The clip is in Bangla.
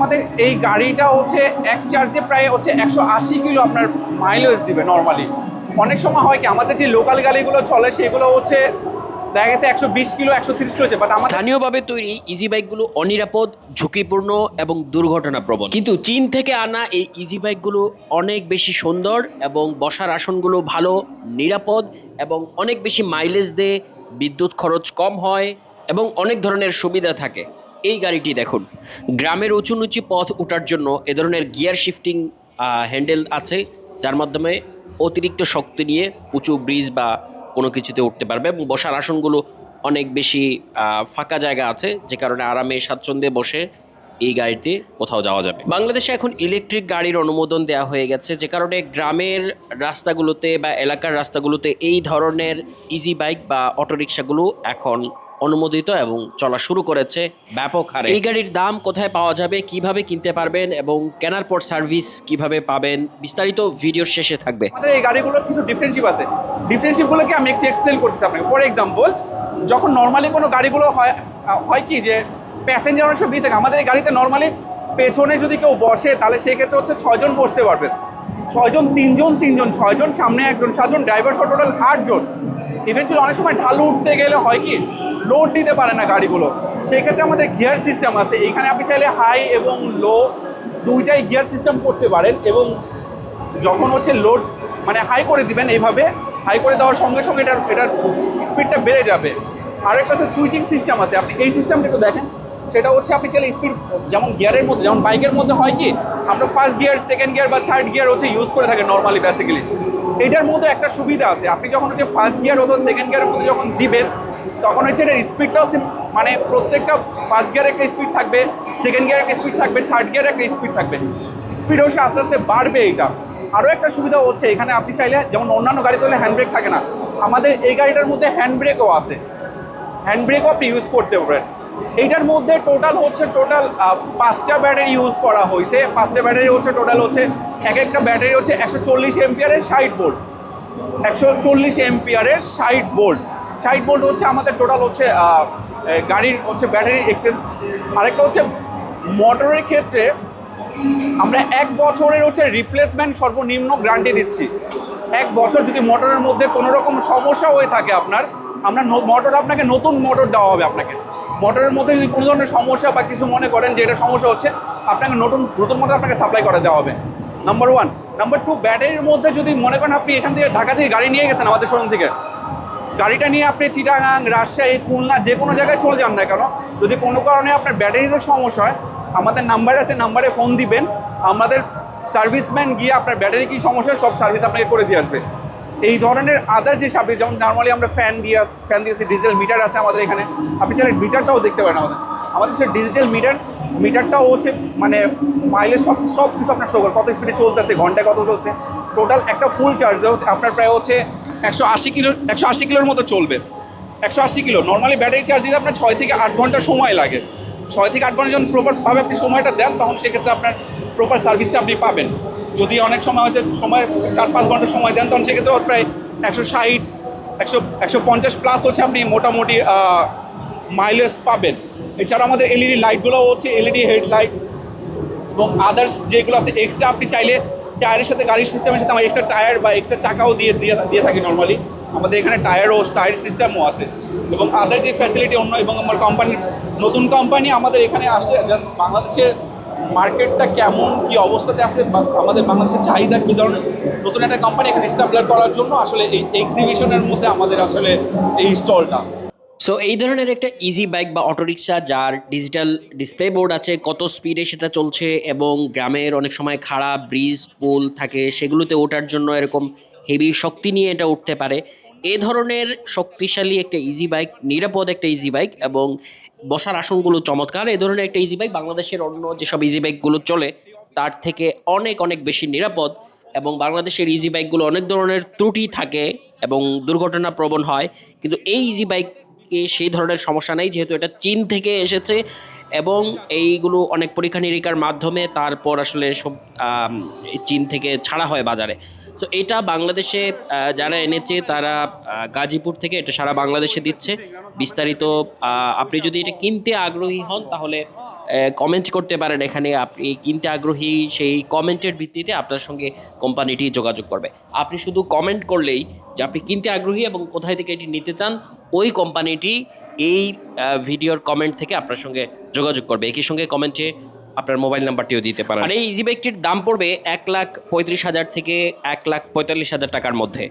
আমাদের এই গাড়িটা হচ্ছে এক চার্জে প্রায় হচ্ছে 180 কিলো আপনার মাইলেজ দিবে নর্মালি। অনেক সময় হয় কি আমাদের যে লোকাল গাড়িগুলো চলে সেগুলো হচ্ছে দেখা গেছে 120 কিলো 130 কিলো, বাট আমাদের স্থানীয়ভাবে তৈরি ইজি বাইকগুলো অনিরাপদ, ঝুঁকিপূর্ণ এবং দুর্ঘটনাপ্রবণ, কিন্তু চীন থেকে আনা এই ইজি বাইকগুলো অনেক বেশি সুন্দর এবং বসার আসনগুলো ভালো, নিরাপদ এবং অনেক বেশি মাইলেজ দেয়, বিদ্যুৎ খরচ কম হয় এবং অনেক ধরনের সুবিধা থাকে। এই গাড়িটি দেখুন, গ্রামের উঁচু নিচু পথ ওঠার জন্য এ ধরনের গিয়ার শিফটিং হ্যান্ডেল আছে, যার মাধ্যমে অতিরিক্ত শক্তি নিয়ে উঁচু ব্রিজ বা কোনো কিছুতে উঠতে পারবে এবং বসার আসনগুলো অনেক বেশি ফাঁকা জায়গা আছে, যে কারণে আরামে স্বাচ্ছন্দ্যে বসে এই গাড়িতে কোথাও যাওয়া যাবে। বাংলাদেশে এখন ইলেকট্রিক গাড়ির অনুমোদন দেওয়া হয়ে গেছে, যে কারণে গ্রামের রাস্তাগুলোতে বা এলাকার রাস্তাগুলোতে এই ধরনের ইজি বাইক বা অটোরিকশাগুলো এখন অনুমোদিত এবং চলা শুরু করেছে ব্যাপক হারে। এই গাড়ির দাম কোথায় পাওয়া যাবে, কিভাবে কিনতে পারবেন এবং কেনার পর সার্ভিস কিভাবে পাবেন, বিস্তারিত ভিডিওর শেষে থাকবে। আমাদের এই গাড়িগুলোর কিছু ডিফারেন্সিপ আছে, ডিফারেন্সিপগুলোকে আমি একটু এক্সপ্লেন করতেছি আপনাকে। ফর এক্সাম্পল, যখন নর্মালি কোনো গাড়িগুলো হয় হয় কি যে প্যাসেঞ্জার অনেক সময় বেশি থাকে, আমাদের এই গাড়িতে নর্মালি পেছনে যদি কেউ বসে তাহলে সেক্ষেত্রে হচ্ছে 6 জন বসতে পারবেন। 6 জন, 3 জন 3 জন, 6 জন, সামনে একজন, 7 জন, ড্রাইভার সহ টোটাল 8 জন। ইভেনচুয়ালি অনেক সময় ঢালু উঠতে গেলে হয় কি লোড দিতে পারে না গাড়িগুলো, সেই ক্ষেত্রে আমাদের গিয়ার সিস্টেম আছে। এইখানে আপনি চাইলে হাই এবং লো দুইটাই গিয়ার সিস্টেম করতে পারেন, এবং যখন হচ্ছে লোড মানে হাই করে দিবেন, এইভাবে হাই করে দেওয়ার সঙ্গে সঙ্গে এটার স্পিডটা বেড়ে যাবে। আর একটা হচ্ছে সুইচিং সিস্টেম আছে, আপনি এই সিস্টেমটা একটু দেখেন। সেটা হচ্ছে আপনি চাইলে স্পিড যেমন গিয়ারের মধ্যে, যেমন বাইকের মধ্যে হয় কি আমরা ফার্স্ট গিয়ার, সেকেন্ড গিয়ার বা থার্ড গিয়ার হচ্ছে ইউজ করে থাকি নর্মালি বেসিক্যালি। এটার মধ্যে একটা সুবিধা আছে, আপনি যখন হচ্ছে ফার্স্ট গিয়ার অথবা সেকেন্ড গিয়ারের মধ্যে যখন দিবেন তখন হচ্ছে এটার স্পিডটাও মানে প্রত্যেকটা ফার্স্ট গিয়ারে একটা স্পিড থাকবে, সেকেন্ড গিয়ারে একটা স্পিড থাকবে, থার্ড গিয়ারে একটা স্পিড থাকবে, স্পিড হচ্ছে আস্তে আস্তে বাড়বে। এইটা আরও একটা সুবিধা হচ্ছে, এখানে আপনি চাইলে যেমন অন্যান্য গাড়িতে হলে হ্যান্ড ব্রেক থাকে না, আমাদের এই গাড়িটার মধ্যে হ্যান্ড ব্রেকও আছে, হ্যান্ড ব্রেকও আপনি ইউজ করতে পারেন। এইটার মধ্যে টোটাল 5টা ব্যাটারি ইউজ করা হয়েছে। 5টা ব্যাটারি হচ্ছে টোটাল হচ্ছে এক একটা ব্যাটারি হচ্ছে 140 এম্পিয়ারের 60 ভোল্ট, 140 এম্পিয়ারের 60 ভোল্ট। 60 ভোল্ট হচ্ছে আমাদের টোটাল হচ্ছে গাড়ির হচ্ছে ব্যাটারি এক্সেস। আরেকটা হচ্ছে মোটরের ক্ষেত্রে আমরা 1 বছরের হচ্ছে রিপ্লেসমেন্ট সর্বনিম্ন গ্যারান্টি দিচ্ছি। 1 বছর যদি মোটরের মধ্যে কোনো রকম সমস্যা হয়ে থাকে আপনার, আমরা মোটর আপনাকে নতুন মোটর দেওয়া হবে। আপনাকে মোটরের মধ্যে যদি কোনো ধরনের সমস্যা বা কিছু মনে করেন যে এটা সমস্যা হচ্ছে, আপনাকে নতুন মোটর আপনাকে সাপ্লাই করে দেওয়া হবে, নাম্বার 1। নাম্বার 2, ব্যাটারির মধ্যে যদি মনে করেন আপনি এখান থেকে ঢাকা থেকে গাড়ি নিয়ে গেছেন আমাদের শোরুম থেকে, গাড়িটা নিয়ে আপনি চিটাগাং, রাজশাহী, খুলনা যে কোনো জায়গায় চলে যান না কেন, যদি কোনো কারণে আপনার ব্যাটারিতে সমস্যা হয়, আমাদের নাম্বার আছে, নাম্বারে ফোন দিবেন, আমাদের সার্ভিসম্যান গিয়ে আপনার ব্যাটারি কী সমস্যা সব সার্ভিস আপনাকে করে দিয়ে আসবে। এই ধরনের আদার যে সার্ভিস, যেমন নর্মালি আমরা ফ্যান দিয়েছি, ডিজিটাল মিটার আছে আমাদের এখানে, আপনি চাইলে মিটারটাও দেখতে পারেন। আমাদের সে ডিজিটাল মিটারটাও হচ্ছে মানে মাইলেজ সব কিছু আপনার শো করে, কত স্পিডে চলতেছে, ঘন্টায় কত চলছে, টোটাল একটা ফুল চার্জ আপনার প্রায় হচ্ছে 180 কিলোর মতো চলবে। 180 কিলো নর্মালি ব্যাটারি চার্জ দিতে আপনার 6 থেকে 8 ঘন্টা সময় লাগে। 6 থেকে 8 ঘন্টা যখন প্রপারভাবে আপনি সময়টা দেন, তখন সেক্ষেত্রে আপনার প্রপার সার্ভিসটা আপনি পাবেন। যদি অনেক সময় হয়তো সময় 4-5 ঘন্টা সময় দেন, তখন সেক্ষেত্রে প্রায় 160, 150 প্লাস হচ্ছে আপনি মোটামুটি মাইলেজ পাবেন। এছাড়া আমাদের এলইডি লাইটগুলো হচ্ছে এলইডি হেডলাইট এবং আদার্স যেগুলো আছে এক্সট্রা, আপনি চাইলে টায়ারের সাথে গাড়ির সিস্টেমের সাথে আমরা এক্সট্রা টায়ার বা এক্সট্রা চাকাও দিয়ে থাকি নর্মালি। আমাদের এখানে টায়ার সিস্টেমও আছে এবং আদার যে ফ্যাসিলিটি অন্য, এবং আমার কোম্পানির নতুন কোম্পানি আমাদের এখানে আসলে জাস্ট বাংলাদেশের মার্কেটটা কেমন কী অবস্থাতে আছে, আমাদের বাংলাদেশের চাহিদা কী ধরনের, নতুন একটা কোম্পানি এখানে এস্টাবলিশ করার জন্য আসলে এই এক্সিবিশনের মধ্যে আমাদের আসলে এই স্টলটা। সো এই ধরনের একটা ইজি বাইক বা অটোরিকশা যার ডিজিটাল ডিসপ্লে বোর্ড আছে, কত স্পিডে সেটা চলছে এবং গ্রামের অনেক সময় খাড়া ব্রিজ পুল থাকে, সেগুলোতে ওঠার জন্য এরকম হেভি শক্তি নিয়ে এটা উঠতে পারে। এ ধরনের শক্তিশালী একটা ইজি বাইক, নিরাপদ একটা ইজি বাইক এবং বসার আসনগুলো চমৎকার, এ ধরনের একটা ইজি বাইক বাংলাদেশের অন্য যেসব ইজি বাইকগুলো চলে তার থেকে অনেক অনেক বেশি নিরাপদ। এবং বাংলাদেশের ইজি বাইকগুলো অনেক ধরনের ত্রুটি থাকে এবং দুর্ঘটনা প্রবণ হয়, কিন্তু এই ইজি বাইক সেই ধরনের সমস্যা নেই, যেহেতু এটা চীন থেকে এসেছে এবং এইগুলো অনেক পরীক্ষা নিরীক্ষার মাধ্যমে তারপর আসলে সব চীন থেকে ছাড়া হয় বাজারে। তো এটা বাংলাদেশে যারা এনেছে তারা গাজীপুর থেকে এটা সারা বাংলাদেশে দিচ্ছে। বিস্তারিত আপনি যদি এটা কিনতে আগ্রহী হন তাহলে কমেন্ট করতে পারেন এখানে। আপনি কিনতে আগ্রহী, সেই কমেন্টের ভিত্তিতে আপনার সঙ্গে কোম্পানিটি যোগাযোগ করবে। আপনি শুধু কমেন্ট করলেই যে আপনি কিনতে আগ্রহী এবং কোথায় থেকে এটি নিতে চান, ওই কোম্পানিটি এই ভিডিওর কমেন্ট থেকে আপনার সঙ্গে যোগাযোগ করবে। একই সঙ্গে কমেন্টে আপনার মোবাইল নাম্বারটিও দিতে পারেন। আর এই ইজি বাইকটির দাম পড়বে 1,35,000 থেকে 1,45,000 টাকার মধ্যে।